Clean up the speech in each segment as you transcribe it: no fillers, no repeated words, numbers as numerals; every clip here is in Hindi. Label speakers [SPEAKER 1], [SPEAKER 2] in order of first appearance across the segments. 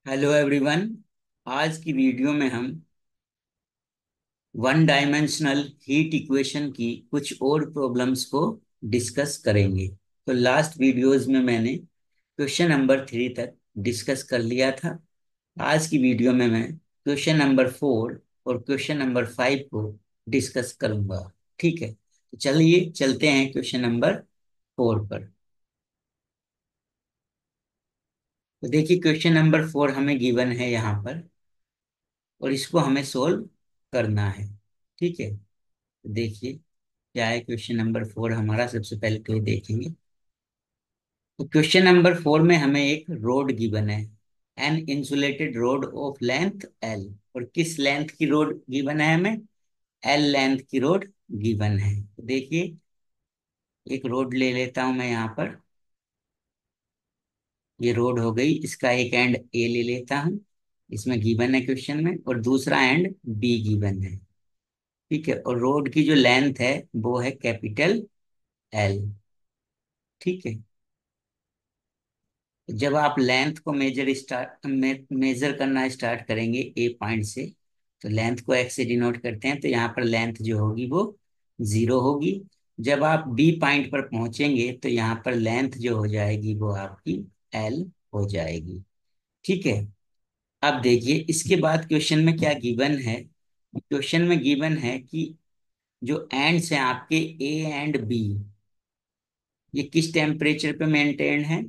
[SPEAKER 1] Hello everyone. आज की वीडियो में हम वन डायमेंशनल हीट इक्वेशन की कुछ और प्रॉब्लम्स को डिस्कस करेंगे। तो लास्ट वीडियोस में मैंने क्वेश्चन नंबर 3 तक डिस्कस कर लिया था। आज की वीडियो में मैं क्वेश्चन नंबर 4 और क्वेश्चन नंबर 5 को डिस्कस करूंगा। ठीक है, तो चलिए चलते हैं क्वेश्चन नंबर 4 पर। तो देखिए, क्वेश्चन नंबर 4 हमें गिवन है यहाँ पर और इसको हमें सोल्व करना है। ठीक है, देखिए क्या है क्वेश्चन नंबर 4। हमारा सबसे पहले तो ये देखेंगे। तो क्वेश्चन नंबर 4 में हमें एक रोड गिवन है, an insulated rod of length L. और किस लेंथ की रोड गिवन है हमें? एल लेंथ की रोड गिवन है। तो देखिए, एक रोड ले लेता हूं मैं यहाँ पर। ये रोड हो गई, इसका एक एंड ए ले लेता हूं, इसमें गिवन है क्वेश्चन में, और दूसरा एंड बी गिवन है। ठीक है, और रोड की जो लेंथ है वो है कैपिटल एल। ठीक है, जब आप लेंथ को मेजर करना स्टार्ट करेंगे ए पॉइंट से, तो लेंथ को एक्स से डिनोट करते हैं, तो यहाँ पर लेंथ जो होगी वो 0 होगी। जब आप बी पॉइंट पर पहुंचेंगे तो यहाँ पर लेंथ जो हो जाएगी वो आपकी एल हो जाएगी। ठीक है, अब देखिए इसके बाद क्वेश्चन में क्या गिवन है। क्वेश्चन में गिवन है कि जो एंड्स हैं आपके ए एंड बी, ये किस टेम्परेचर पे मेंटेन है,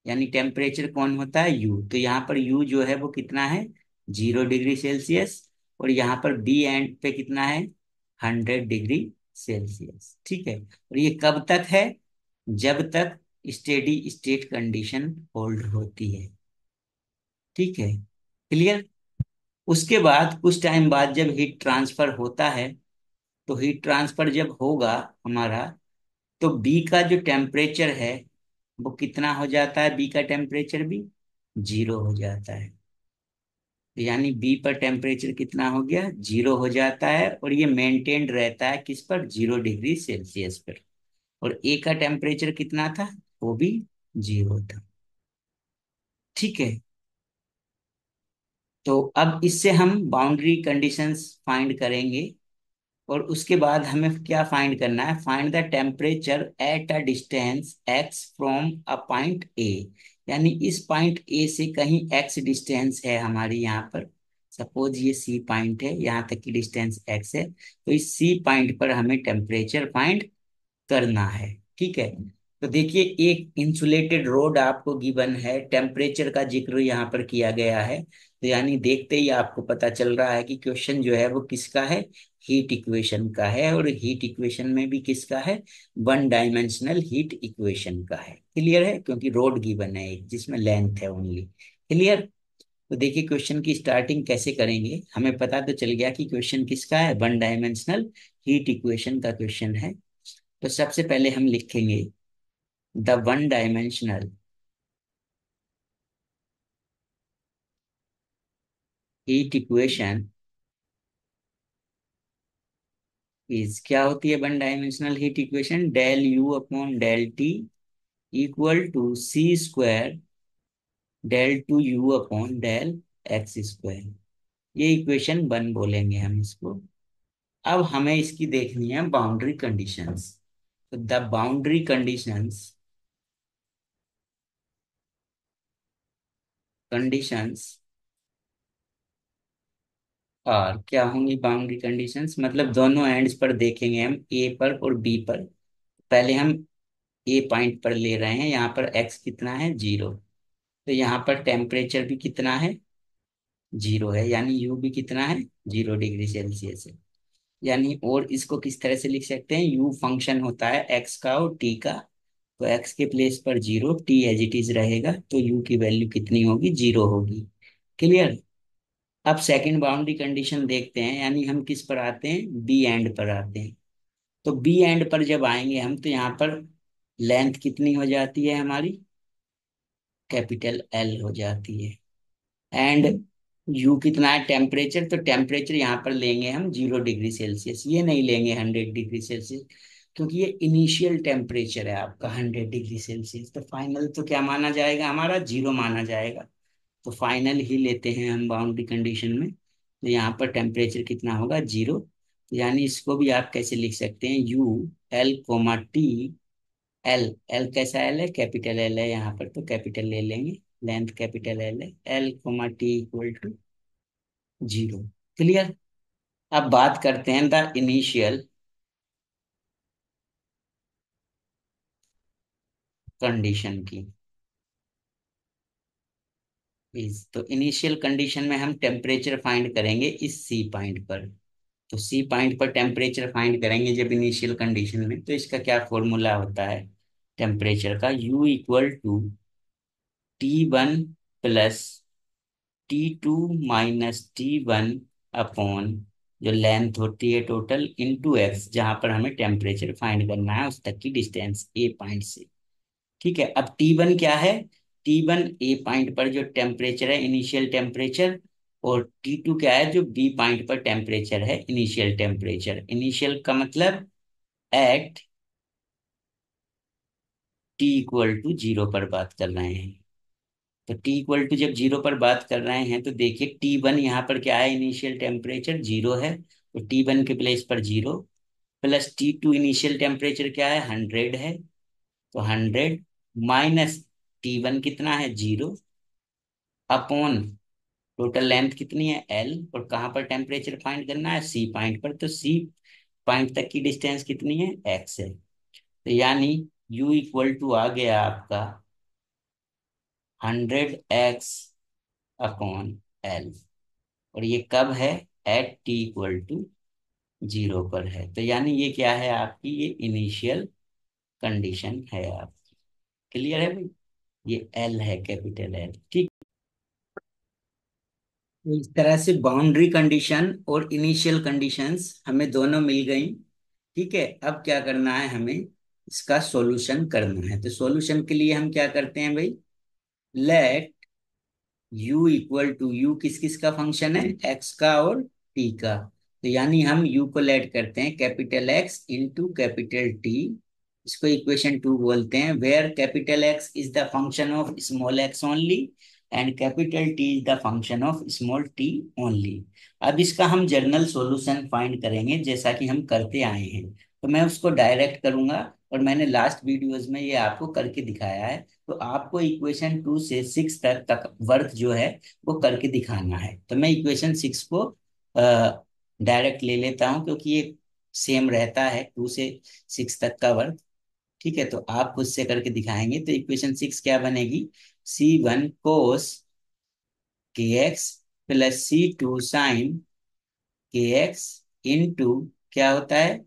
[SPEAKER 1] यानी टेम्परेचर कौन होता है? यू। तो यहाँ पर यू जो है वो कितना है? 0 डिग्री सेल्सियस। और यहाँ पर बी एंड पे कितना है? 100 डिग्री सेल्सियस। ठीक है, और ये कब तक है? जब तक स्टेडी स्टेट कंडीशन होल्ड होती है। ठीक है, क्लियर। उसके बाद कुछ टाइम बाद जब हीट ट्रांसफर होता है, तो हीट ट्रांसफर जब होगा हमारा, तो बी का जो टेम्परेचर है वो कितना हो जाता है? बी का टेम्परेचर भी 0 हो जाता है। यानी बी पर टेम्परेचर कितना हो गया? 0 हो जाता है, और ये मेंटेन्ड रहता है किस पर? 0 डिग्री सेल्सियस पर। और ए का टेम्परेचर कितना था? वो भी 0 था। ठीक है, तो अब इससे हम बाउंड्री कंडीशंस फाइंड करेंगे। और उसके बाद हमें क्या फाइंड करना है? Find the temperature at a distance x from a point A. यानी इस पॉइंट ए से कहीं एक्स डिस्टेंस है हमारी यहाँ पर। सपोज ये सी पॉइंट है, यहाँ तक की डिस्टेंस एक्स है, तो इस सी पॉइंट पर हमें टेम्परेचर फाइंड करना है। ठीक है, तो देखिए एक इंसुलेटेड रोड आपको गिवन है, टेम्परेचर का जिक्र यहाँ पर किया गया है, तो यानी देखते ही आपको पता चल रहा है कि क्वेश्चन जो है वो किसका है? हीट इक्वेशन का है। और हीट इक्वेशन में भी किसका है? वन डायमेंशनल हीट इक्वेशन का है। क्लियर है, क्योंकि रोड गिवन है एक जिसमें लेंथ है ओनली। क्लियर। तो देखिए क्वेश्चन की स्टार्टिंग कैसे करेंगे। हमें पता तो चल गया कि क्वेश्चन किसका है? वन डायमेंशनल हीट इक्वेशन का क्वेश्चन है। तो सबसे पहले हम लिखेंगे the one dimensional heat equation is, क्या होती है one dimensional heat equation? Del u upon del t equal to c square del two u upon del x square. ये इक्वेशन वन बोलेंगे हम इसको। अब हमें इसकी देखनी है बाउंड्री कंडीशंस। तो द बाउंड्री कंडीशंस और क्या होंगी बाउंड्री कंडीशंस? मतलब दोनों एंड्स पर देखेंगे हम, ए पर और बी पर। पहले हम ए पॉइंट पर ले रहे हैं, यहाँ पर एक्स कितना है? 0। तो यहाँ पर टेम्परेचर भी कितना है? 0 है, यानी यू भी कितना है? 0 डिग्री सेल्सियस है। यानी और इसको किस तरह से लिख सकते हैं? यू फंक्शन होता है एक्स का और टी का। तो एक्स के प्लेस पर 0, टी एज इट इज रहेगा, तो यू की वैल्यू कितनी होगी? 0 होगी। क्लियर। अब सेकंड बाउंड्री कंडीशन देखते हैं, यानी हम किस पर आते हैं? बी एंड पर आते हैं। तो बी एंड पर जब आएंगे हम, तो यहाँ पर लेंथ कितनी हो जाती है हमारी? कैपिटल एल हो जाती है। एंड यू कितना है? टेम्परेचर। तो टेम्परेचर यहाँ पर लेंगे हम 0 डिग्री सेल्सियस, ये नहीं लेंगे 100 डिग्री सेल्सियस, क्योंकि ये इनिशियल टेम्परेचर है आपका 100 डिग्री सेल्सियस। तो फाइनल तो क्या माना जाएगा? हमारा 0 माना जाएगा। तो फाइनल ही लेते हैं हम बाउंड्री कंडीशन में। तो यहाँ पर टेम्परेचर कितना होगा, 0। तो यानी इसको भी आप कैसे लिख सकते हैं, u L comma t. L, L कैसा एल है, कैपिटल एल है यहाँ पर, तो कैपिटल ले लेंगे। लेंथ कैपिटल एल है, L comma t equal to 0। Clear. अब बात करते हैं द इनिशियल कंडीशन की। इस तो इनिशियल कंडीशन में हम टेम्परेचर फाइंड करेंगे इस सी पॉइंट पर। तो सी पॉइंट पर टेम्परेचर फाइंड करेंगे जब इनिशियल कंडीशन में, तो इसका क्या फॉर्मूला होता है टेम्परेचर का, U equal to T1 plus T2 minus T1 upon जो लेंथ होती है टोटल इंटू एक्स, जहां पर हमें टेम्परेचर फाइंड करना है उस तक की डिस्टेंस ए पॉइंट से। ठीक है। अब T1 क्या है, T1 ए पॉइंट पर जो टेम्परेचर है इनिशियल टेम्परेचर, और T2 क्या है, जो बी पॉइंट पर टेम्परेचर है इनिशियल टेम्परेचर। इनिशियल का मतलब एट टी इक्वल टू 0 पर बात कर रहे हैं। तो टी इक्वल टू जब 0 पर बात कर रहे हैं तो देखिए T1 यहाँ पर क्या है, इनिशियल टेम्परेचर 0 है, तो T1 के प्लेस पर 0, प्लस T2 इनिशियल टेम्परेचर क्या है, 100 है, तो 100 माइनस T1 कितना है, 0, अपॉन टोटल लेंथ कितनी है, एल, और कहाँ पर टेम्परेचर फाइंड करना है, सी पॉइंट पर, तो सी पॉइंट तक की डिस्टेंस कितनी है, एक्स है। तो यानी यू इक्वल टू आ गया आपका 100x अपॉन एल, और ये कब है, एट टी इक्वल टू 0 पर है। तो यानी ये क्या है आपकी, ये इनिशियल कंडीशन है आपकी। क्लियर है भाई, ये एल है, कैपिटल एल। ठीक। तो इस तरह से बाउंड्री कंडीशन और इनिशियल कंडीशंस हमें दोनों मिल गई। ठीक है। अब क्या करना है, हमें इसका सॉल्यूशन करना है। तो सॉल्यूशन के लिए हम क्या करते हैं भाई, let u equal to, u किस किस का फंक्शन है, x का और t का। तो यानी हम u को लेट करते हैं capital X into capital T। इसको इक्वेशन 2 बोलते हैं, where capital X is the function of small x only and capital T is the function of small t only. अब इसका हम जनरल सॉल्यूशन फाइंड करेंगे जैसा कि हम करते आए हैं। तो मैं उसको डायरेक्ट करूंगा, और मैंने लास्ट वीडियोस में ये आपको करके दिखाया है। तो आपको इक्वेशन 2 से 6 तक वर्क जो है वो करके दिखाना है। तो मैं इक्वेशन 6 को डायरेक्ट ले लेता हूं, क्योंकि ये सेम रहता है 2 से 6 तक का वर्क। ठीक है। तो आप खुद से करके दिखाएंगे। तो इक्वेशन 6 क्या बनेगी, C1 cos kx plus C2 sin kx into क्या होता है,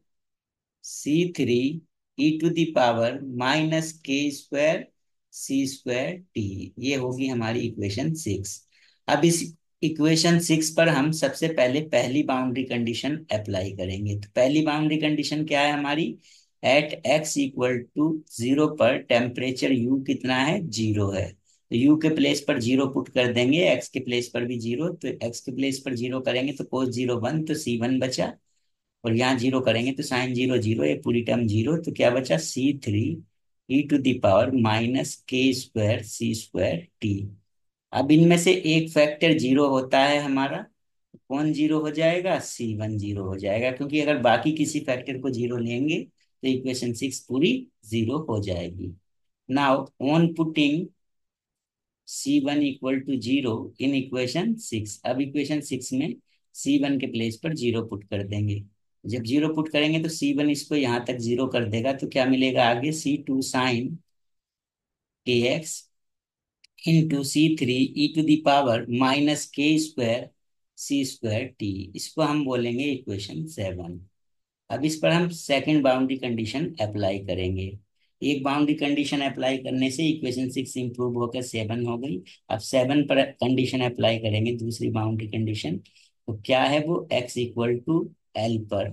[SPEAKER 1] C3 e to the power minus k square C square t। ये होगी हमारी इक्वेशन 6। अब इस इक्वेशन 6 पर हम सबसे पहले पहली बाउंड्री कंडीशन अप्लाई करेंगे। तो पहली बाउंड्री कंडीशन क्या है हमारी, एट x इक्वल टू 0 पर टेम्परेचर u कितना है, 0 है। तो u के प्लेस पर 0 पुट कर देंगे, x के प्लेस पर भी 0, तो x के प्लेस पर 0 करेंगे तो कोस 0 1, तो C1 बचा, और यहाँ 0 करेंगे तो साइन 0 0, ये पूरी टर्म 0, तो क्या बचा, C3 e to the power minus k square C square t। अब इनमें से एक फैक्टर 0 होता है हमारा, कौन 0 हो जाएगा, C1 0 हो जाएगा, क्योंकि अगर बाकी किसी फैक्टर को 0 लेंगे तो इक्वेशन 6 पूरी 0 हो जाएगी। Now on putting C1 equal to 0 in equation 6, अब इक्वेशन 6 में C1 के प्लेस पर 0 पुट कर देंगे। जब 0 पुट करेंगे तो C1 इसको यहाँ तक 0 कर देगा, तो क्या मिलेगा आगे, C2 sin kx into C3 e to the power minus k square C square t। इसको हम बोलेंगे इक्वेशन 7। अब इस पर हम सेकंड बाउंड्री कंडीशन अप्लाई करेंगे। एक बाउंड्री कंडीशन अप्लाई करने से इक्वेशन 6 इंप्रूव होकर 7 हो गई। अब 7 पर कंडीशन अप्लाई करेंगे, दूसरी बाउंड्री कंडीशन। तो क्या है वो, x इक्वल टू एल पर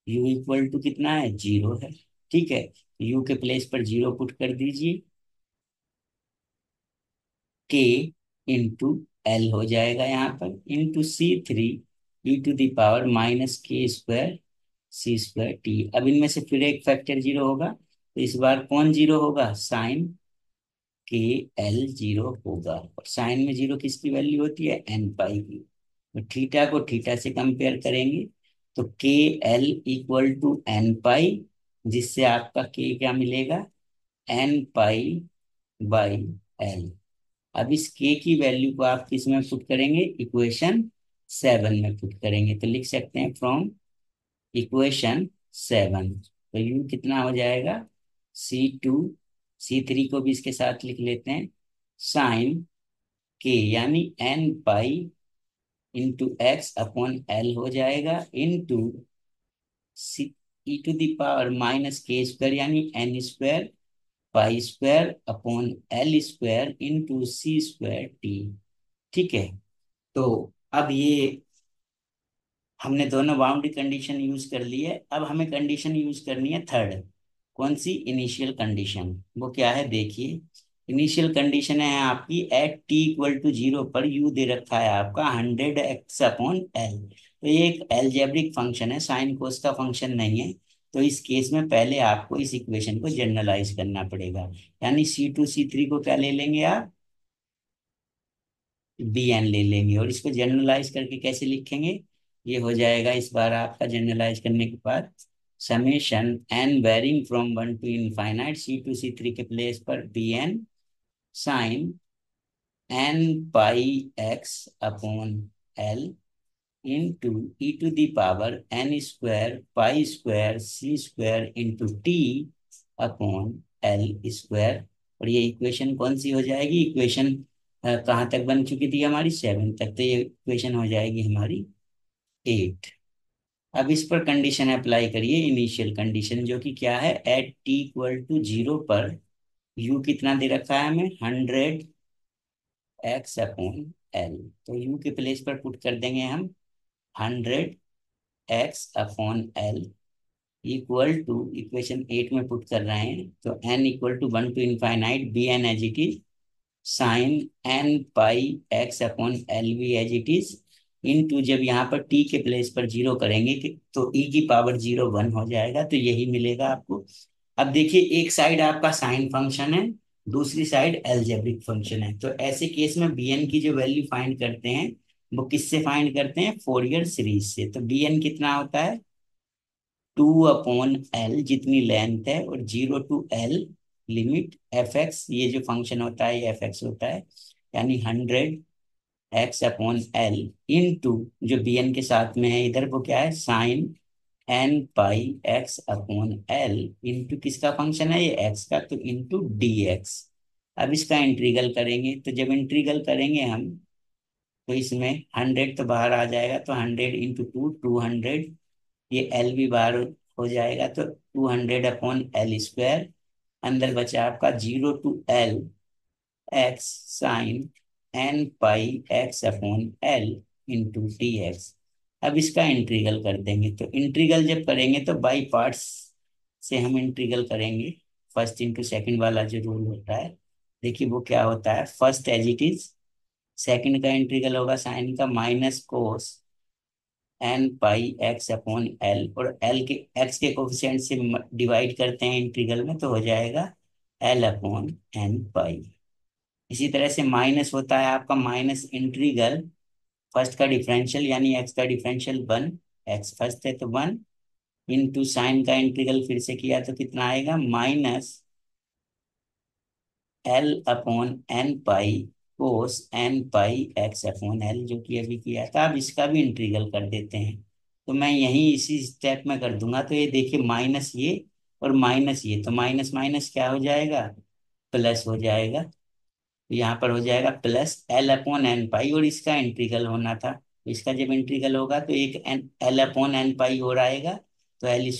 [SPEAKER 1] u इक्वल टू कितना है, 0 है। ठीक है। u के प्लेस पर 0 पुट कर दीजिए, k इंटू एल हो जाएगा यहाँ पर, into C3 e to the power minus k square C square t। अब इनमें से फिर एक फैक्टर 0 होगा, तो इस बार कौन 0 होगा, साइन के एल जीरो होगा। और साइन में जीरो किसकी वैल्यू होती है, एन पाई की। तो थीटा को थीटा से कंपेयर करेंगे, तो के एल इक्वल टू एन पाई, जिससे आपका के क्या मिलेगा, एन पाई बाई एल। अब इस के की वैल्यू को आप किस में पुट करेंगे, इक्वेशन 7 में पुट करेंगे। तो लिख सकते हैं फ्रॉम इक्वेशन 7, तो यू कितना हो जाएगा, C2, C3 को भी इसके साथ लिख लेते हैं, साइन के यानी N pi into X upon L हो जाएगा, into C E to the power minus के स्क्वायर यानी N square pi square upon L square into C square T. ठीक है। तो अब ये हमने दोनों बाउंड्री कंडीशन यूज कर ली है। अब हमें कंडीशन यूज करनी है थर्ड। कौन सी, इनिशियल कंडीशन। वो क्या है देखिए, इनिशियल कंडीशन है आपकी at t equal to zero पर यू दे रखा है आपका 100x/L। तो ये एक एल्जेब्रिक फंक्शन है, साइन कोस का फंक्शन नहीं है। तो इस केस में पहले आपको इस इक्वेशन को जनरलाइज करना पड़ेगा, यानी C2 C3 को क्या ले लेंगे आप, बी एन ले लेंगे। और इसको जनरलाइज करके कैसे लिखेंगे, ये हो जाएगा इस बार आपका जनरलाइज करने के बाद, summation n varying from 1 to infinite C2 C3 के प्लेस पर b n sine N pi x upon l into e to the power n square pi square C square into t upon L square. और ये इक्वेशन कौन सी हो जाएगी, इक्वेशन कहाँ तक बन चुकी थी हमारी, 7 तक। तो ये इक्वेशन हो जाएगी हमारी 8। अब इस पर कंडीशन अप्लाई करिए, इनिशियल कंडीशन जो कि क्या है, at t equal to zero पर यू कितना दे रखा है हमें, 100x/L। तो यू के प्लेस पर पुट कर देंगे हम 100x/L इक्वल टू इक्वेशन 8 में पुट कर रहे हैं, तो n equal to 1 to infinite b n as it is sine N pi x upon l v as it is into, जब यहाँ पर टी के प्लेस पर जीरो करेंगे तो ई की पावर जीरो 1 हो जाएगा। तो यही मिलेगा आपको। अब देखिए, एक साइड आपका साइन फंक्शन है, दूसरी साइड एल्जेब्रिक फंक्शन है। तो ऐसे केस में bn की जो वैल्यू फाइंड करते हैं, वो किससे फाइंड करते हैं, फोरियर सीरीज से। तो bn कितना होता है, 2/L जितनी लेंथ है, और 0 to L limit F x, ये जो फंक्शन होता है ये एफ एक्स होता है, यानी 100x/L इंटू, जो bn के साथ में है इधर, वो क्या है, sign N pi x/L into किसका फंक्शन है ये, एक्स का, तो इंटू डी एक्स। अब इसका इंटीग्रल करेंगे, तो जब इंटीग्रल करेंगे हम, तो इसमें 100 तो बाहर आ जाएगा, तो 100 इंटू 2, 200। ये एल भी बाहर हो जाएगा, तो 200/L स्क्वायर। अंदर बचा आपका 0 to L x sine N pi x/L into d x. अब इसका इंटीग्रल कर देंगे, तो इंटीग्रल जब करेंगे तो बाई पार्ट्स से हम इंटीग्रल करेंगे। फर्स्ट इंटू सेकंड वाला जो रूल होता है, देखिए वो क्या होता है, first as it is, second का इंटीग्रल होगा साइन का minus cos N pi x/L, और एल के एक्स के कोफिशिएंट से डिवाइड करते हैं इंटीग्रल में, तो हो जाएगा L/N पाई। इसी तरह से माइनस होता है आपका माइनस इंटीग्रल, फर्स्ट का डिफरेंशियल यानी एक्स का डिफरेंशियल 1, एक्स फर्स्ट है तो 1, इंटू साइन का इंटीग्रल फिर से किया तो कितना आएगा, माइनस L/N पाई कोस एन पाई x/L, जो कि अभी किया था। अब इसका भी इंटीग्रल कर देते हैं, तो मैं यही इसी स्टेप में कर दूंगा। तो ये देखिए, माइनस ये और माइनस ये, तो माइनस माइनस क्या हो जाएगा, प्लस हो जाएगा। तो यहाँ पर हो जाएगा प्लस L/N पाई, और इसका इंटीग्रल होना था। तो इसका जब इंटीग्रल होगा तो एक L/N पाई और आएगा, तो L²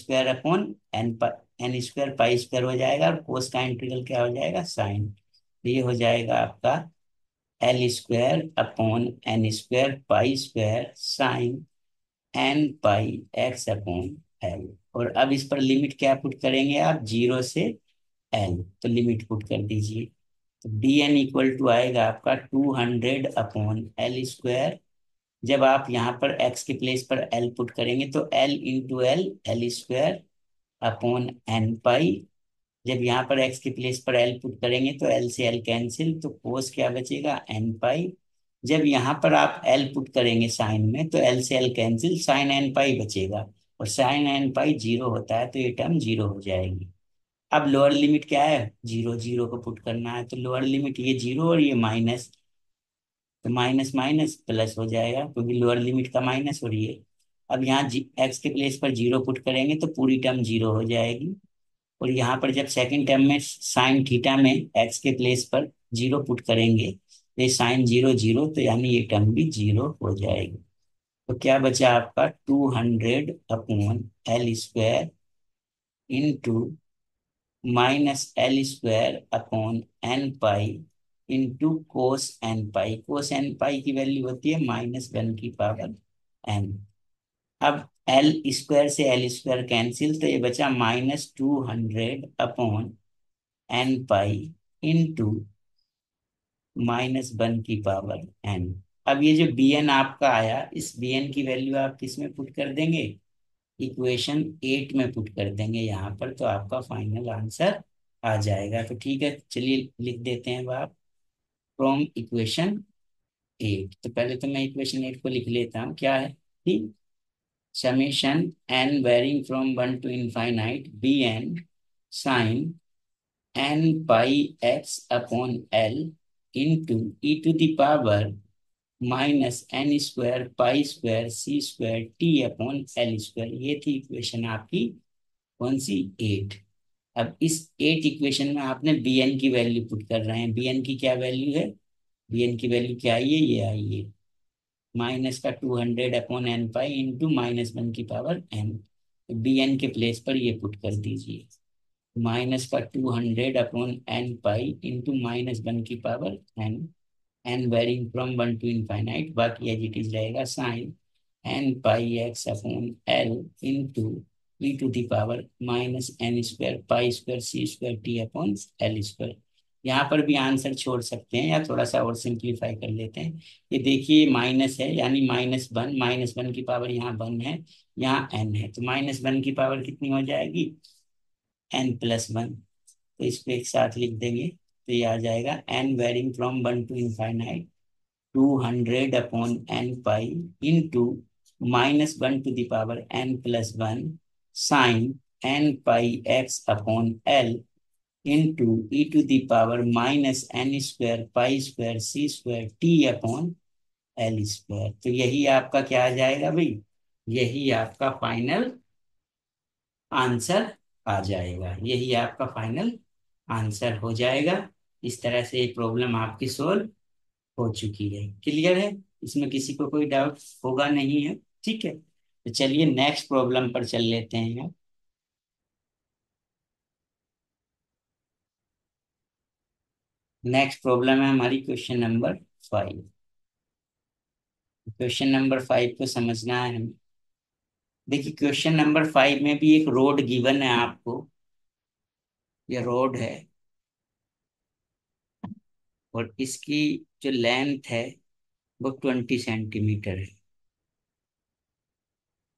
[SPEAKER 1] N square pi square हो जाएगा, और कोस का इंटीग्रल क्या हो जाएगा, साइन। तो ये हो जाएगा आपका L² N square pi square sine N pi x/L। और अब इस पर लिमिट क्या पुट करेंगे आप, 0 से L, तो लिमिट पुट कर दीजिए। तो डी एन इक्वल टू आएगा आपका 200/L स्क्वायर। जब आप यहाँ पर x के प्लेस पर L पुट करेंगे, तो L into L, L square upon N pi जब यहाँ पर एक्स के प्लेस पर एल पुट करेंगे तो एल से एल कैंसिल, तो कोस क्या बचेगा, एन पाई। जब यहाँ पर आप एल पुट करेंगे साइन में तो एल से एल कैंसिल, साइन एन पाई बचेगा। और साइन एन पाई जीरो होता है तो ये टर्म जीरो हो जाएगी। अब लोअर लिमिट क्या है, जीरो, जीरो को पुट करना है तो लोअर लिमिट ये जीरो और ये माइनस, तो माइनस माइनस प्लस हो जाएगा क्योंकि लोअर लिमिट का माइनस हो रही है। अब यहाँ एक्स के प्लेस पर जीरो पुट करेंगे तो पूरी टर्म जीरो हो जाएगी। और यहाँ पर जब सेकंड टर्म में साइन थीटा में एक्स के प्लेस पर जीरो पुट करेंगे तो ये साइन जीरो जीरो, तो यानी ये टर्म भी जीरो हो जाएगी। तो क्या बचा आपका, 200 upon L square into minus L square upon N pi into cos N pi. Cos N pi की वैल्यू होती है -1/n। अब एल स्क्वायर से एल स्क्वायर कैंसिल, तो ये बचा -200 upon n pi into -1/n। अब ये जो bn आपका आया, इस bn की वैल्यू आप किस में पुट कर देंगे, इक्वेशन 8 में पुट कर देंगे यहाँ पर, तो आपका फाइनल आंसर आ जाएगा। तो ठीक है, चलिए लिख देते हैं अब आप, फ्रॉम इक्वेशन 8। तो पहले तो मैं इक्वेशन 8 को लिख लेता हूँ, क्या है, ठीक, summation n varying from 1 to infinite bn sine n pi x upon l into e to the power -n² pi square C square t upon L square. ये थी इक्वेशन आपकी कौन सी, 8। अब इस 8 इक्वेशन में आपने bn की वैल्यू पुट कर रहे हैं। bn की क्या वैल्यू है, bn की वैल्यू क्या आई है, ये आई है माइनस का 200 upon n pi into -1/n। bn के प्लेस पर ये पुट कर दीजिए, माइनस का 200 upon n pi into -1/n, n varying from 1 to infinite, बाकी एज इट इज रहेगा sine n pi x upon l into e to the power -n² pi square C square t upon L square. यहाँ पर भी आंसर छोड़ सकते हैं या थोड़ा सा और सिंप्लीफाई कर लेते हैं। ये देखिए माइनस है यानी -1, -1 की पावर यहाँ 1 है, यहाँ n है, तो -1 की पावर कितनी हो जाएगी, n+1। तो इसको एक साथ लिख देंगे तो ये आ जाएगा n varying from 1 to infinite 200 upon n pi into -1 to the power n+1 sine n pi x upon l into e to the power -n² pi square C square t upon L square. तो यही आपका क्या आ जाएगा भाई, यही आपका फाइनल आंसर आ जाएगा, यही आपका फाइनल आंसर हो जाएगा। इस तरह से ये प्रॉब्लम आपकी सोल्व हो चुकी है। क्लियर है, इसमें किसी को कोई डाउट होगा नहीं है, ठीक है। तो चलिए नेक्स्ट प्रॉब्लम पर चल लेते हैं। नेक्स्ट प्रॉब्लम है हमारी क्वेश्चन नंबर 5। क्वेश्चन नंबर 5 को समझना है हमें। देखिए क्वेश्चन नंबर 5 में भी एक रोड गिवन है आपको, ये रोड है और इसकी जो लेंथ है वो 20 सेंटीमीटर है,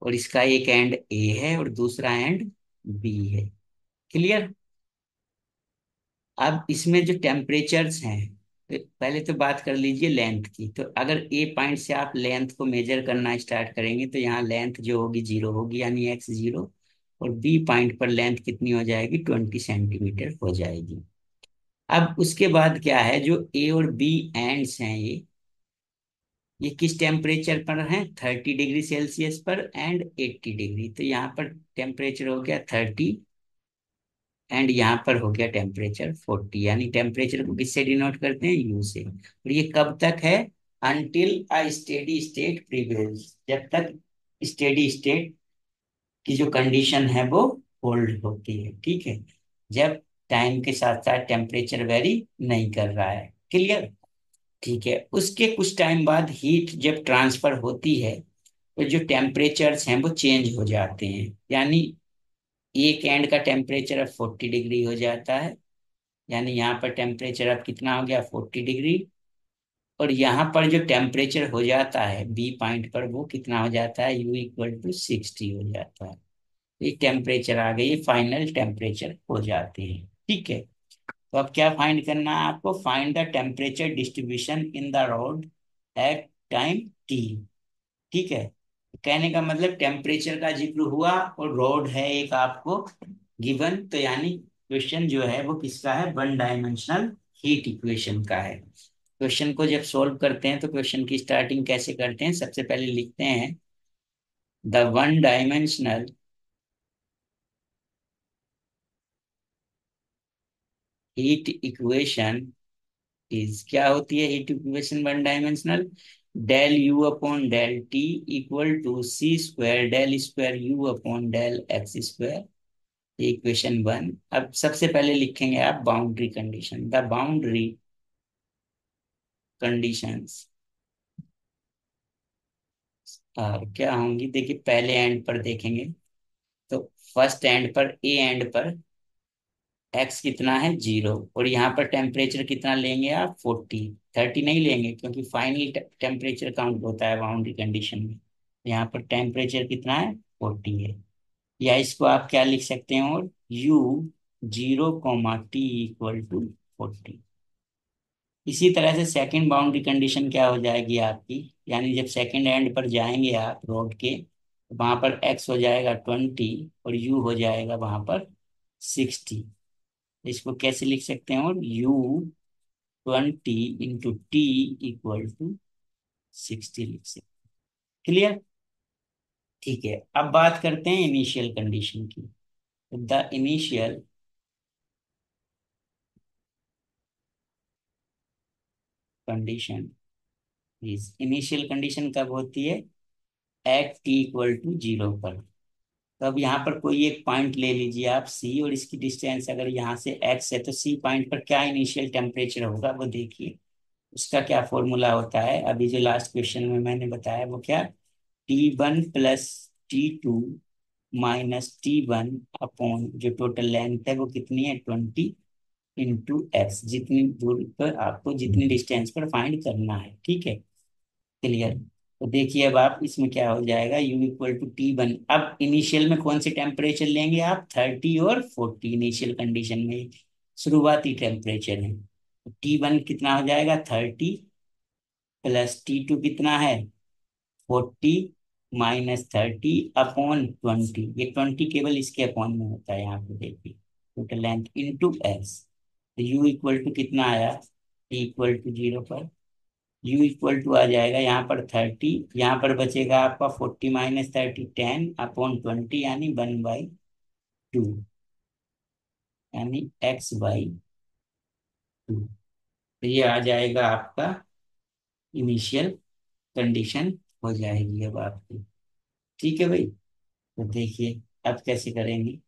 [SPEAKER 1] और इसका एक एंड ए है और दूसरा एंड बी है। क्लियर। अब इसमें जो टेम्परेचर्स हैं, तो पहले तो बात कर लीजिए लेंथ की। तो अगर ए पॉइंट से आप लेंथ को मेजर करना स्टार्ट करेंगे तो यहाँ लेंथ जो होगी जीरो होगी यानी x0, और बी पॉइंट पर लेंथ कितनी हो जाएगी, 20 सेंटीमीटर हो जाएगी। अब उसके बाद क्या है, जो ए और बी एंड्स हैं ये किस टेम्परेचर पर हैं, 30 डिग्री सेल्सियस पर एंड 80 डिग्री। तो यहाँ पर टेम्परेचर हो गया 30 एंड यहाँ पर हो गया टेम्परेचर 40, यानी टेम्परेचर को किससे डिनोट करते हैं, यू से। और ये कब तक है, until a steady state prevails, जब तक स्टेडी स्टेट की जो कंडीशन है वो होल्ड होती है, ठीक है, जब टाइम के साथ साथ टेम्परेचर वेरी नहीं कर रहा है। क्लियर। ठीक है, उसके कुछ टाइम बाद हीट जब ट्रांसफर होती है तो जो टेम्परेचर्स हैं वो चेंज हो जाते हैं, यानी एक एंड का टेम्परेचर अब 40 डिग्री हो जाता है, यानी यहाँ पर टेम्परेचर अब कितना हो गया, 40 डिग्री। और यहाँ पर जो टेम्परेचर हो जाता है बी पॉइंट पर वो कितना हो जाता है, U = 60 हो जाता है। ये टेम्परेचर आ गई, फाइनल टेम्परेचर हो जाते हैं। ठीक है। तो अब क्या फाइंड करना है आपको? Find the temperature distribution in the rod at time t. ठीक है। कहने का मतलब टेम्परेचर का जिक्र हुआ और रॉड है एक आपको गिवन, तो यानी क्वेश्चन जो है वो किसका है? वन डायमेंशनल हीट इक्वेशन का है। क्वेश्चन को जब सॉल्व करते हैं तो क्वेश्चन की स्टार्टिंग कैसे करते हैं? सबसे पहले लिखते हैं the one dimensional heat equation is, क्या होती है heat equation one dimensional? Del u upon del t equal to c square del square u upon del x square. Equation one. अब सबसे पहले लिखेंगे आप boundary condition. The boundary conditions क्या होंगी? देखिए पहले एंड पर देखेंगे तो फर्स्ट एंड पर, ए एंड पर एक्स कितना है? जीरो। और यहाँ पर टेम्परेचर कितना लेंगे आप? 40। 30 नहीं लेंगे क्योंकि फाइनल टेम्परेचर काउंट होता है बाउंड्री कंडीशन में। यहाँ पर टेम्परेचर कितना है? 40 है। या इसको आप क्या लिख सकते हैं? और u zero comma t equal to 40। इसी तरह से सेकंड बाउंड्री कंडीशन क्या हो जाएगी आपकी? यानी जब सेकंड एंड पर जाएंगे आप रोड के, वहां पर एक्स हो जाएगा 20 और यू हो जाएगा वहां पर 60। इसको कैसे लिख सकते हैं? और u 20 into t equal to 60 लिख सकते हैं। क्लियर? ठीक है। अब बात करते हैं इनिशियल कंडीशन की। The initial condition is, initial condition कब होती है? At t equal to zero पर। तो अब यहाँ पर कोई एक पॉइंट ले लीजिए आप सी, और इसकी डिस्टेंस अगर यहाँ से एक्स है तो सी पॉइंट पर क्या इनिशियल टेम्परेचर होगा वो देखिए। उसका क्या फॉर्मूला होता है? अभी जो लास्ट क्वेश्चन में मैंने बताया वो क्या? T1 plus T2 minus T1 upon जो टोटल लेंथ है वो कितनी है? 20 इंटू एक्स। जितनी दूर पर आपको जितनी डिस्टेंस पर फाइंड करना है। ठीक है। क्लियर? तो देखिए अब आप इसमें क्या हो जाएगा? U equal to T1। अब इनिशियल में कौन से टेम्परेचर लेंगे आप? 30 और 40 इनिशियल कंडीशन में शुरुआती टेम्परेचर है। T1 कितना हो जाएगा? 30 प्लस T2 कितना है? 40 माइनस 30 अपॉन 20। ये 20 केवल इसके अपॉन में होता है, यहाँ पे देखिए टोटल लेंथ इंटू एस। तो यू इक्वल टू कितना आया? इक्वल टू जीरो पर यू इक्वल टू आ जाएगा यहाँ पर 30, यहाँ पर बचेगा आपका 40 माइनस 30 10 अपॉन 20 यानी 1/2, यानी x/2। तो ये आ जाएगा आपका इनिशियल कंडीशन हो जाएगी अब आपकी। ठीक है भाई? तो देखिए अब कैसे करेंगे।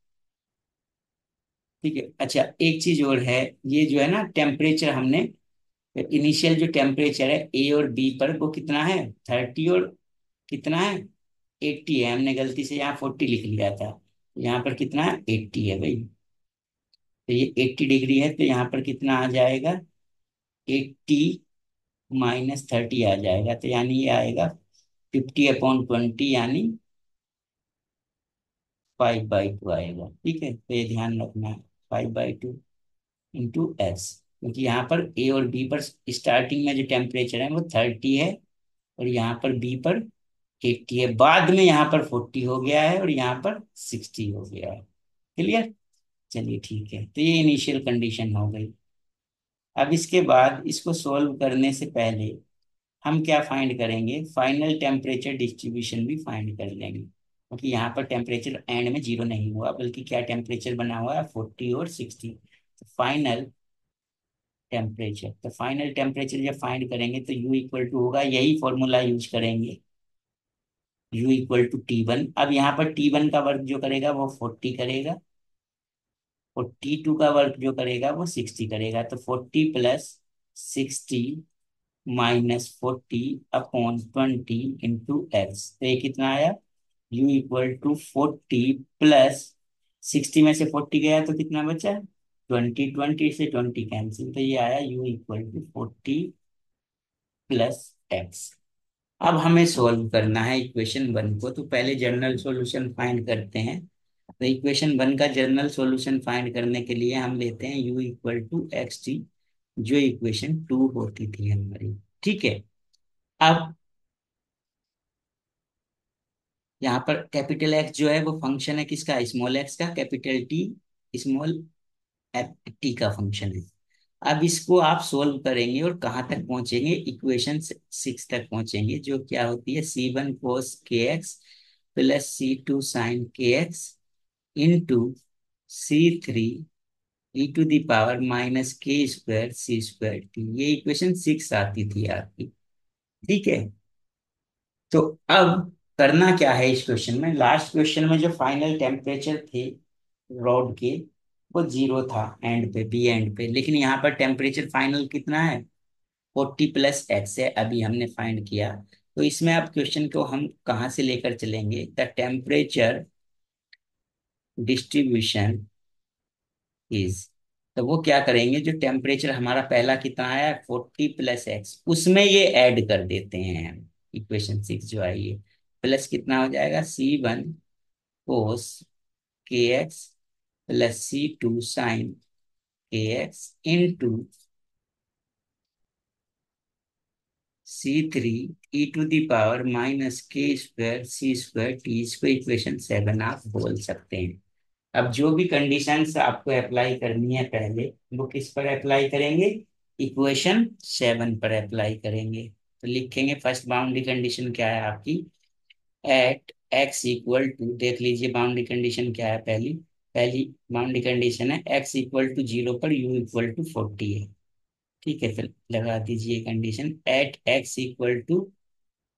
[SPEAKER 1] ठीक है। अच्छा एक चीज और है, ये जो है ना टेम्परेचर हमने, इनिशियल जो टेम्परेचर है ए और बी पर वो कितना है? 30 और कितना है? 80 है। हमने गलती से यहाँ 40 लिख लिया था। यहाँ पर कितना है? 80 है भाई। तो ये 80 डिग्री है तो यहाँ पर कितना आ जाएगा? 80 माइनस 30 आ जाएगा, तो यानी ये आएगा 50/20 यानी 5/2 आएगा। ठीक है, तो ये ध्यान रखना है। 5/2 इंटू एस, क्योंकि यहाँ पर ए और बी पर स्टार्टिंग में जो टेम्परेचर है वो 30 है और यहाँ पर बी पर 80 है। बाद में यहाँ पर 40 हो गया है और यहाँ पर 60 हो गया है। क्लियर? चलिए ठीक है, तो ये इनिशियल कंडीशन हो गई। अब इसके बाद इसको सॉल्व करने से पहले हम क्या फाइंड करेंगे? फाइनल टेम्परेचर डिस्ट्रीब्यूशन भी फाइंड कर लेंगे, क्योंकि यहाँ पर टेम्परेचर एंड में जीरो नहीं हुआ बल्कि क्या टेम्परेचर बना हुआ है? 40 और 60। तो फाइनल टेम्परेचर, तो फाइनल टेम्परेचर जब फाइंड करेंगे तो यू इक्वल टू होगा, यही फॉर्मूला यूज करेंगे, यू इक्वल टू T1। अब यहाँ पर T1 का वर्क जो करेगा वो 40 करेगा और T2 का वर्क जो करेगा वो 60 करेगा। तो 40 plus 60 minus 40 upon 20 into x. तो ये कितना आया? यू इक्वल टू 40 प्लस 60 में से 40 गया तो कितना बचा? 20। 20 से 20 कैंसिल, तो ये आया u equal to 40 plus x. अब हमें सॉल्व करना है इक्वेशन वन को, तो पहले जनरल सॉल्यूशन फाइंड करते हैं। तो इक्वेशन वन का जनरल सॉल्यूशन फाइंड करने के लिए हम लेते हैं u equal to x t, जो इक्वेशन टू होती थी हमारी। ठीक है। अब यहाँ पर कैपिटल एक्स जो है वो फंक्शन है किसका, स्मॉल एक्स का, कैपिटल टी स्मॉल टी का फंक्शन है। अब इसको आप सोल्व करेंगे और कहाँ तक पहुंचेंगे, इक्वेशन सिक्स तक पहुंचेंगे, जो क्या होती है सी one cos K X plus C two sine K X into C three E to the power minus के स्क्वायर सी स्क्वायर टी। ये इक्वेशन सिक्स आती थी आपकी। ठीक है। तो अब करना क्या है इस क्वेश्चन में, लास्ट क्वेश्चन में जो फाइनल टेम्परेचर थे रॉड के वो जीरो था एंड पे, बी एंड पे, लेकिन यहाँ पर टेम्परेचर फाइनल कितना है, 40 प्लस एक्स है, अभी हमने फाइंड किया। तो इसमें अब क्वेश्चन को हम कहाँ से लेकर चलेंगे, द टेम्परेचर डिस्ट्रीब्यूशन इज, तो वो क्या करेंगे, जो टेम्परेचर हमारा पहला कितना आया 40 प्लस एक्स, उसमें ये ऐड कर देते हैं हम, इक्वेशन सिक्स जो आई है, प्लस कितना हो जाएगा सी one cos K X plus C two sine K X into C three E to the power minus के स्क्वायर सी स्क्वायर टी। इसको इक्वेशन सेवन आप बोल सकते हैं। अब जो भी कंडीशंस आपको अप्लाई करनी है पहले, वो किस पर अप्लाई करेंगे, इक्वेशन सेवन पर अप्लाई करेंगे। तो लिखेंगे फर्स्ट बाउंड्री कंडीशन क्या है आपकी, एट एक्स इक्वल टू, देख लीजिए बाउंड्री कंडीशन क्या है, पहली पहली बाउंड्री कंडीशन है एक्स इक्वल टू जीरो पर यू इक्वल टू 40 है। ठीक है, फिर लगा दीजिए condition, at x equal to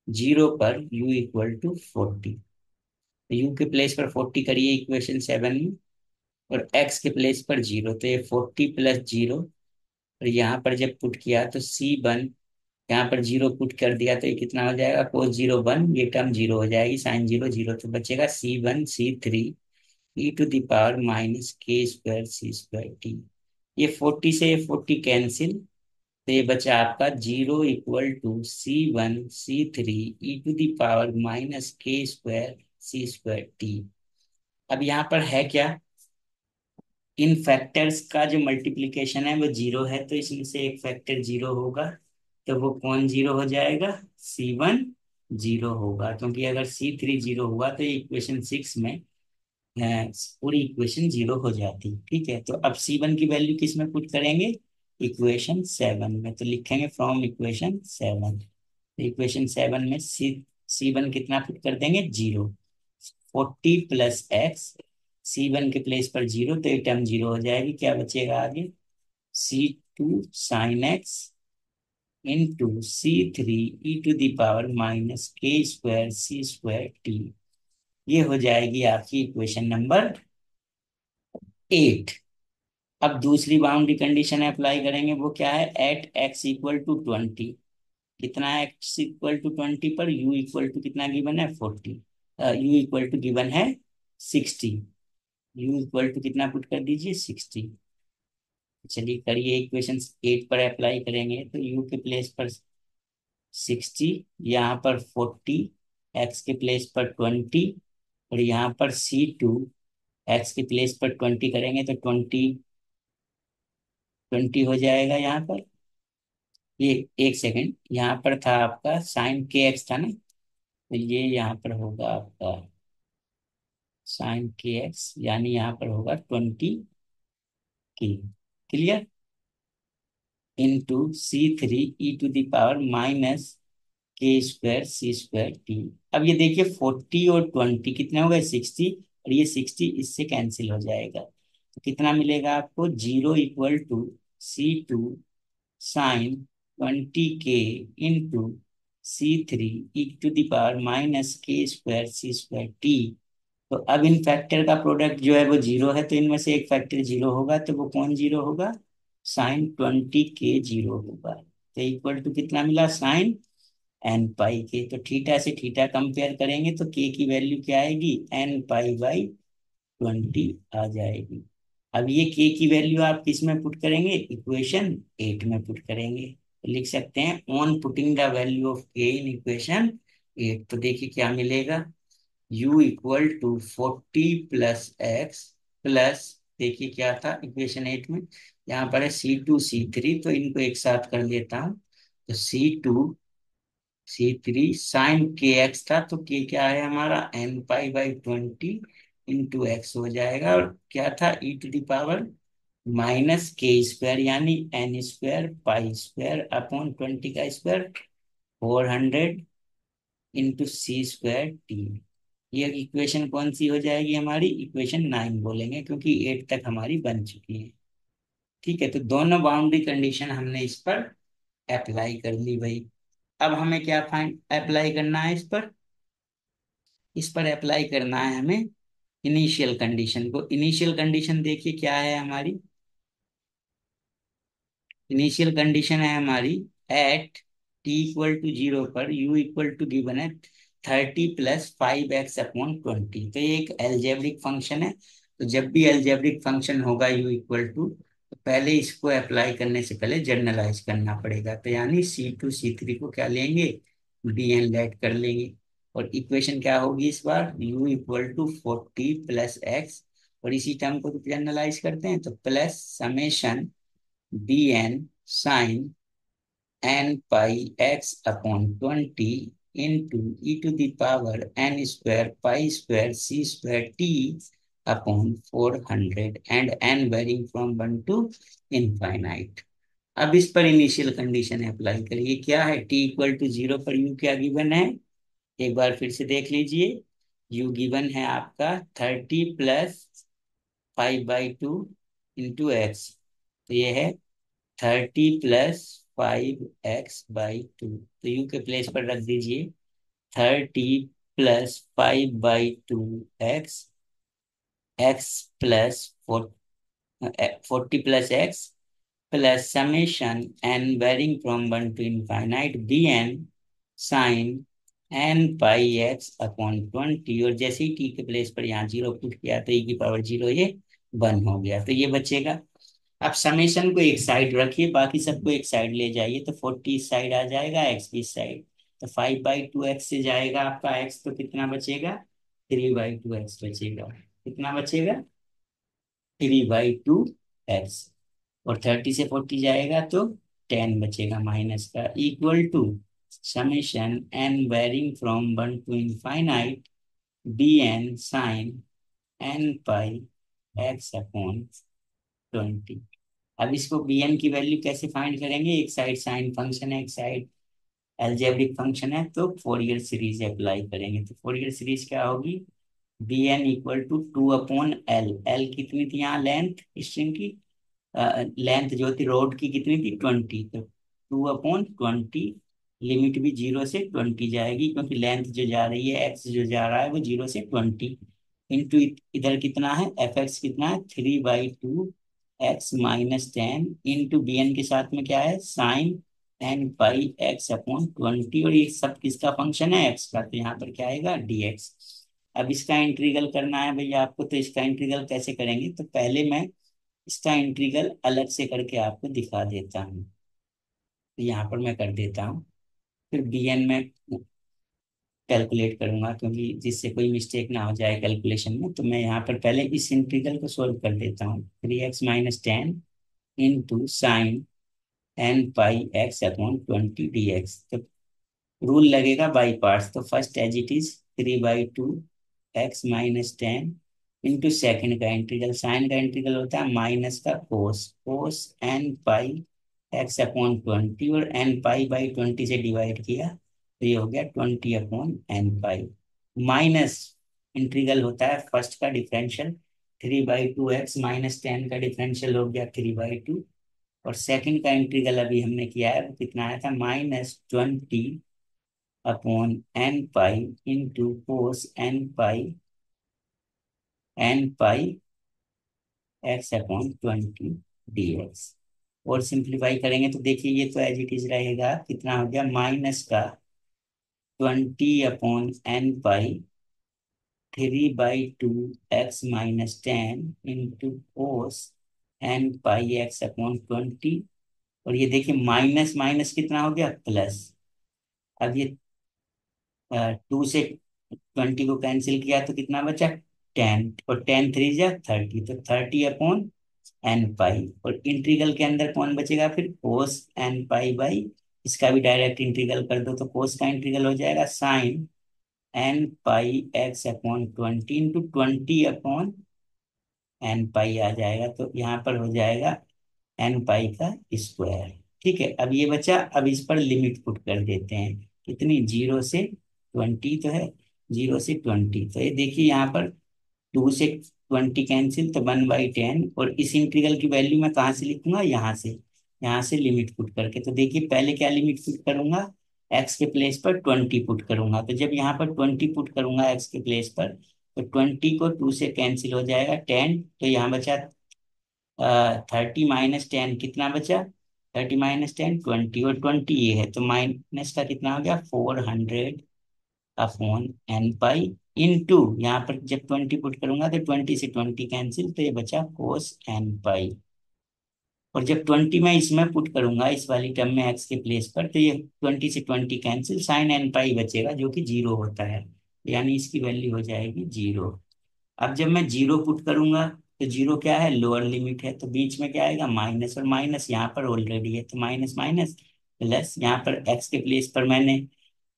[SPEAKER 1] zero पर यू इक्वल टू 40। यू के प्लेस पर 40 करिए इक्वेशन सेवन में, और एक्स के प्लेस पर जीरो, तो ये 40 प्लस जीरो, और यहाँ पर जब पुट किया तो सी वन, यहाँ पर जीरो पुट कर दिया तो ये कितना हो जाएगा, कोस जीरो वन, ये टर्म जीरो हो जाएगी, साइन जीरो जीरो, तो बचेगा C one C three E to the power minus के स्क्वायर सी स्क्वायर टी। ये 40 से ये 40 कैंसिल, तो ये बचा आपका zero equal to c one C three E to the power minus के स्क्वायर सी स्क्वायर टी। अब यहाँ पर है क्या, इन फैक्टर्स का जो मल्टीप्लीकेशन है वो जीरो है, तो इसमें से एक फैक्टर जीरो होगा, तो वो कौन जीरो हो जाएगा, सी वन जीरो होगा, क्योंकि अगर सी थ्री जीरो हुआ तो इक्वेशन सिक्स में पूरी इक्वेशन जीरो हो जाती। ठीक है, तो अब सी वन की वैल्यू किस में पुट करेंगे, इक्वेशन सेवन में, तो लिखेंगे from equation seven. Equation seven में सी वन कितना पुट कर देंगे, zero, 40 plus X, C one के प्लेस पर जीरो, तो ये टर्म जीरो हो जाएगी, क्या बचेगा आगे, C two sine X into C three E to the power minus के स्क्वायर सी स्क्वायर टी। ये हो जाएगी आपकी इक्वेशन नंबर एट। अब दूसरी बाउंड्री कंडीशन अप्लाई करेंगे, वो क्या है, एट एक्स इक्वल टू 20, कितना है एक्स इक्वल टू 20 पर यू इक्वल टू कितना गिवन है 40, यू इक्वल टू गिवन है 60, यू इक्वल टू कितना पुट कर दीजिए 60। चलिए करिए, इक्वेशन एट पर अप्लाई करेंगे तो यू के प्लेस पर 60, यहाँ पर 40, एक्स के प्लेस पर 20, और यहाँ पर सी टू, एक्स के प्लेस पर 20 करेंगे तो 20 हो जाएगा यहाँ पर। ये एक सेकंड, यहाँ पर था आपका साइन के एक्स था ना, तो ये यहाँ पर होगा आपका साइन के एक्स, यानी यहाँ पर होगा 20 के, clear, into C three E to the power minus के स्क्वायर सी स्क्वायर टी। अब ये देखिए 40 और 20 कितने हो गए 60, और ये 60 इससे कैंसिल हो जाएगा, तो कितना मिलेगा आपको, zero equal to c two sine 20 के into C three E to the power minus के स्क्वायर सी स्क्वायर टी। तो अब इन फैक्टर का प्रोडक्ट जो है वो जीरो है, तो इनमें से एक फैक्टर जीरो होगा, तो वो कौन जीरो होगा, साइन 20 के जीरो होगा, तो इक्वल टू कितना मिला, साइन एन पाई के। तो थीटा से थीटा कंपेयर करेंगे तो के की वैल्यू क्या आएगी, एन पाई बाई 20 आ जाएगी। अब ये के की वैल्यू आप किस में पुट करेंगे, इक्वेशन एट में पुट करेंगे, तो लिख सकते हैं on putting the value of k in equation eight, तो देखिए क्या मिलेगा, u equal to 40 + x plus, देखिए क्या था इक्वेशन 8 में, यहाँ पर है C2 C3, तो इनको एक साथ कर लेता हूँ। तो C2 C3 sign K x था, तो के क्या है हमारा n π/20 इंटू एक्स हो जाएगा। और क्या था e⁻, -k² यानी n² π² अपॉन 20 का स्क्वायर, 400 इंटू C²t। ये इक्वेशन कौन सी हो जाएगी हमारी, इक्वेशन 9 बोलेंगे, क्योंकि 8 तक हमारी बन चुकी है। ठीक है, तो दोनों बाउंड्री कंडीशन हमने इस पर अप्लाई कर ली भाई। अब हमें क्या फाइंड अप्लाई करना है इस पर अप्लाई करना है हमें इनिशियल कंडीशन को। इनिशियल कंडीशन देखिए क्या है हमारी, इनिशियल कंडीशन है हमारी एट t = 0 पर u इक्वल टू गिवन है 30 + 5x/20। तो ये एक एल्जेब्रिक फंक्शन है। तो जब भी एल्जेब्रिक फंक्शन होगा u इक्वल टू, तो पहले इसको अप्लाई करने से पहले जनरलाइज करना पड़ेगा। तो यानी C2 C3 को क्या लेंगे, bn लेट कर लेंगे। और इक्वेशन क्या होगी इस बार, u इक्वल टू 40 + x, और इसी टर्म को जनरलाइज करते हैं तो plus summation bn sine n πx/20 into e⁻n²π²c²t upon 400 and n varying from 1 to infinite. अब इस पर इनिशियल कंडीशन अप्लाई करिए, क्या है t = 0 पर u क्या गिवन है, एक बार फिर से देख लीजिए। u गिवन है आपका 30 + 5/2 इंटू एक्स, तो ये है 30 + 5x/2, तो यू के प्लेस पर रख दीजिए 30 + 5/2 x plus 40 + x plus summation n varying from 1 to infinite bn sine n πx/20। और जैसे ही टी के प्लेस पर यहाँ 0 पुट किया तो e⁻0 ये 1 हो गया, तो ये बचेगा। अब समेशन को एक साइड रखिए, बाकी सबको एक साइड ले जाइए, तो 40 इस साइड आ जाएगा, एक्स की साइड। तो 5/2 एक्स से जाएगा आपका एक्स, तो कितना बचेगा, 3/2 एक्स बचेगा। कितना बचेगा, 3/2 एक्स। और 30 से 40 जाएगा तो 10 बचेगा माइनस का, equal to summation n varying from 1 to infinite bn sine n πx/20। अब इसको bn की वैल्यू कैसे फाइंड करेंगे, एक साइड साइन फंक्शन है, एक साइड एल्जेब्रिक फंक्शन है, तो फोरियर सीरीज अप्लाई करेंगे। तो फोरियर सीरीज क्या होगी, bn equal to 2/L। L कितनी थी यहाँ लेंथ स्ट्रिंग की, लेंथ जो थी रोड की कितनी थी 20, तो 2/20। लिमिट भी 0 से 20 जाएगी, क्योंकि लेंथ जो जा रही है, एक्स जो जा रहा है वो 0 से 20 इंटू इधर कितना है, एफ एक्स कितना है 3/2 x - 10 इंटू बी एन के साथ में क्या है साइन n πx/20। और ये सब किसका फंक्शन है, एक्स का, तो यहाँ पर क्या आएगा dx। अब इसका इंटीग्रल करना है भैया आपको, तो इसका इंटीग्रल कैसे करेंगे, तो पहले मैं इसका इंटीग्रल अलग से करके आपको दिखा देता हूँ। तो यहाँ पर मैं कर देता हूँ, फिर bn में कैलकुलेट करूंगा, क्योंकि जिससे कोई मिस्टेक ना हो जाए कैलकुलेशन में। तो मैं यहाँ पर पहले इस इंटीग्रल को सोल्व कर देता हूँ, 3x - 10 into sine n πx/20 dx। तो रूल लगेगा बाई पार्ट्स, तो first as it is 3/2 x - 10 into second का इंटीग्रल, साइन का इंटीग्रल होता है माइनस का कोस, कोस n πx/20, और n π/20 से डिवाइड किया तो ये हो गया 20/n π। माइनस इंटीग्रल होता है फर्स्ट का डिफरेंशियल, 3/2 x - 10 का डिफरेंशियल हो गया 3/2। और सेकंड का इंटीग्रल अभी हमने किया है, वो कितना आया था -20/n π into cos n π x/20 dx। और सिंप्लीफाई करेंगे तो देखिए ये तो एज इट इज रहेगा, कितना हो गया माइनस का 20/n π 3/2 x - 10 into cos n πx/20। और ये देखिए माइनस माइनस कितना हो गया प्लस। अब ये 2 से 20 को कैंसिल किया तो कितना बचा, 10, और 10 3 जा 30, तो 30/n पाई। और इंटीग्रल के अंदर कौन बचेगा फिर, कोस एन पाई बाई, इसका भी डायरेक्ट इंटीग्रल कर दो तो कोस का इंटीग्रल हो जाएगा साइन n पाई x/20 इंटू 20/n पाई आ जाएगा, तो यहाँ पर हो जाएगा n पाई का स्क्वायर। ठीक है, अब ये बचा, अब इस पर लिमिट पुट कर देते हैं, कितनी, 0 से 20 तो है, 0 से 20, तो ये देखिए यहाँ पर 2 से 20 कैंसिल तो 1/10, और इस इंटीग्रल की वैल्यू मैं कहाँ से लिखूंगा, यहाँ से लिमिट पुट करके। तो देखिए पहले क्या लिमिट पुट करूंगा, एक्स के प्लेस पर 20 पुट करूंगा, तो जब यहाँ पर 20 पुट करूंगा एक्स के प्लेस पर, तो 20 को 2 से कैंसिल हो जाएगा 10, तो यहाँ बचा 30 - 10 कितना बचा, 30 - 10 20, और 20 ये है तो माइनस का कितना हो गया, 400/n पाई, इंटू यहाँ पर जब 20 पुट करूंगा तो 20 से 20 कैंसिल, तो ये बचा cos n पाई। और जब 20 मैं इसमें पुट करूंगा इस वाली टर्म में एक्स के प्लेस पर, तो ये 20 से 20 कैंसिल, sin n पाई बचेगा जो कि 0 होता है, यानी इसकी वैल्यू हो जाएगी 0। अब जब मैं 0 पुट करूंगा, तो 0 क्या है, लोअर लिमिट है, तो बीच में क्या आएगा, माइनस, और माइनस यहाँ पर ऑलरेडी है, तो माइनस माइनस प्लस, यहाँ पर एक्स के प्लेस पर मैंने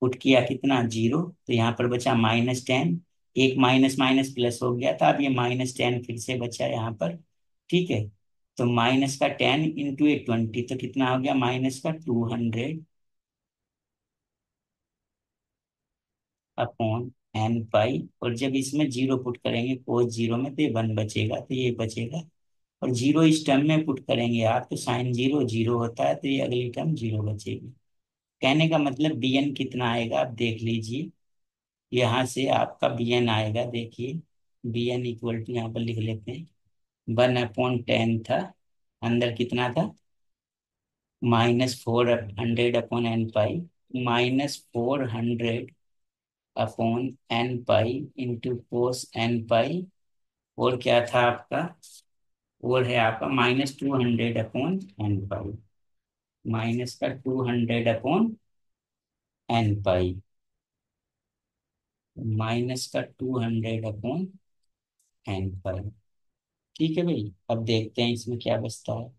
[SPEAKER 1] पुट किया कितना, 0, तो यहाँ पर बचा -10, एक माइनस माइनस प्लस हो गया था, अब ये -10 फिर से बचा यहाँ पर। ठीक है, तो माइनस का 10 इंटू 20, तो कितना हो गया, माइनस का 200/n पाई, और जब इसमें 0 पुट करेंगे कोस 0 में, तो ये 1 बचेगा, तो ये बचेगा, और 0 इस टर्म में पुट करेंगे आप, तो साइन 0 0 होता है, तो ये अगली टर्म 0 बचेगी। कहने का मतलब bn कितना आएगा, आप देख लीजिए, यहाँ से आपका bn आएगा, देखिए bn इक्वल टू, यहाँ पर लिख लेते हैं, 1/10 था, अंदर कितना था, -400/n पाई, -400/n pi into cos n पाई, और क्या था आपका, और है आपका -200/n पाई, माइनस का 200/n पाई, -का 200/n पाई। ठीक है भाई, अब देखते हैं इसमें क्या बचता है।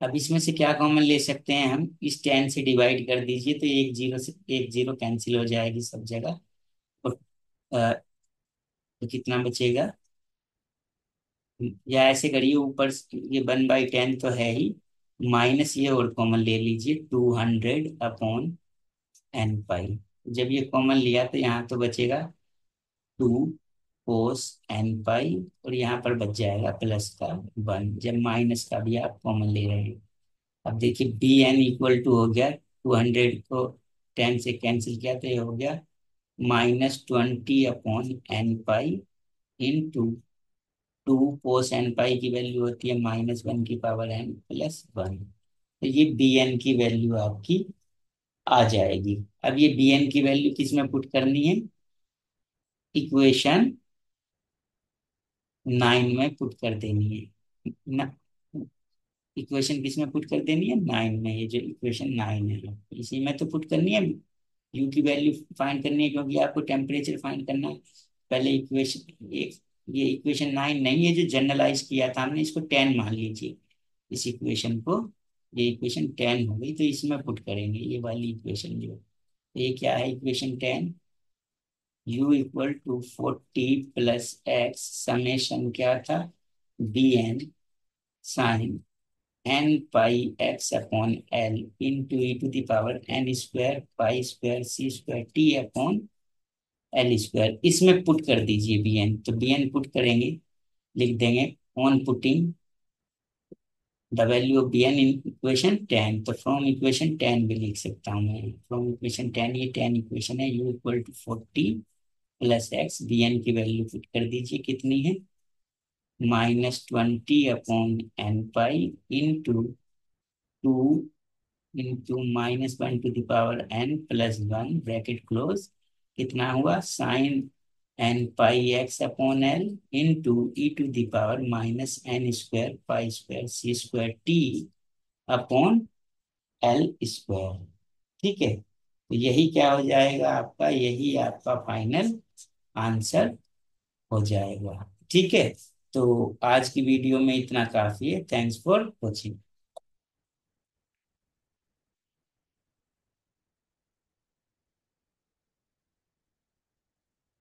[SPEAKER 1] अब इसमें से क्या कॉमन ले सकते हैं हम, इस 10 से डिवाइड कर दीजिए, तो एक जीरो से एक जीरो कैंसिल हो जाएगी सब जगह, और तो कितना बचेगा, या ऐसे करिए, ऊपर ये 1/10 तो है ही, माइनस ये और कॉमन ले लीजिए, 200/n पाई। जब ये कॉमन लिया तो यहाँ तो बचेगा 2 cos n पाई, और यहाँ पर बच जाएगा प्लस का 1, जब माइनस का भी आप कॉमन ले रहे हैं। अब देखिए bn इक्वल टू हो गया, 200 को 10 से कैंसिल किया तो ये हो गया -20/n pi into 2 cos n पाई की वैल्यू होती है -1/n प्लस 1, तो ये bn की वैल्यू आपकी आ जाएगी। अब ये bn की वैल्यू किस में पुट करनी है, इक्वेशन 9 में पुट कर देनी है ना, इक्वेशन किस में पुट कर देनी है, 9 में, ये जो इक्वेशन 9 है इसी में तो पुट करनी है, यू की वैल्यू फाइंड करनी है, क्योंकि आपको टेम्परेचर फाइंड करना है। पहले इक्वेशन एक, ये इक्वेशन 9 नहीं है जो जनरलाइज किया था हमने, इसको 10 मान लीजिए, इस इक्वेशन को, ये इक्वेशन 10 हो गई, तो इसमें पुट करेंगे ये वाली इक्वेशन जो, ये क्या है इक्वेशन 10, u = 40 + x समेशन क्या था, bn sin n पाई x/L इंटू e⁻n² पाई² c²t/L², इसमें पुट कर दीजिए bn, तो bn पुट करेंगे, लिख देंगे on putting the value of bn in equation 10, तो फ्रॉम इक्वेशन 10 भी लिख सकता हूँ मैं, फ्रॉम इक्वेशन 10, ये 10 इक्वेशन है, u = 40 + x, bn की वैल्यू पुट कर दीजिए, कितनी है, -20/n pi into 2 × -1 to the power n + 1 bracket close, कितना हुआ, sin n पाई x/L इंटू e⁻n² पाई² c²t/L²। ठीक है, तो यही क्या हो जाएगा आपका, यही आपका फाइनल आंसर हो जाएगा। ठीक है, तो आज की वीडियो में इतना काफी है। Thanks for watching.